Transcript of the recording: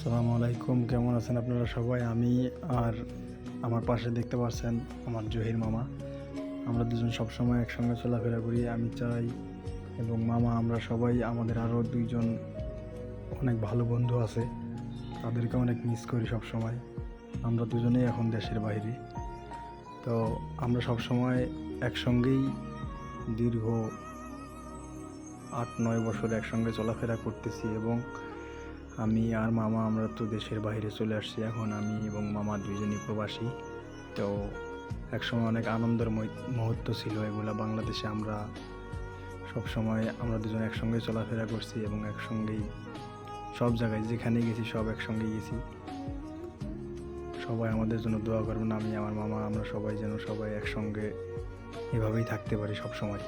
আসসালামু আলাইকুম, কেমন আছেন আপনারা সবাই? আমি আর আমার পাশে দেখতে পাচ্ছেন আমার জহির মামা। আমরা দুজন সবসময় একসঙ্গে চলাফেরা করি। আমি চাই এবং মামা আমরা সবাই, আমাদের আরও দুইজন অনেক ভালো বন্ধু আছে, তাদেরকে অনেক মিস করি সবসময়। আমরা দুজনেই এখন দেশের বাইরে। তো আমরা সবসময় একসঙ্গেই দীর্ঘ 8-9 বছর একসঙ্গে চলাফেরা করতেছি এবং আমি আর মামা আমরা তো দেশের বাইরে চলে আসছি। এখন আমি এবং মামা দুইজনই প্রবাসী। তো একসময় অনেক আনন্দের মুহূর্ত ছিল এগুলা। বাংলাদেশে আমরা সবসময় আমরা দুজন একসঙ্গে চলাফেরা করছি এবং একসঙ্গেই সব জায়গায় যেখানে গেছি সব একসঙ্গেই গেছি। সবাই আমাদের জন্য দোয়া করবেন, আমি আমার মামা আমরা সবাই যেন সবাই একসঙ্গে এভাবেই থাকতে পারি সব সময়।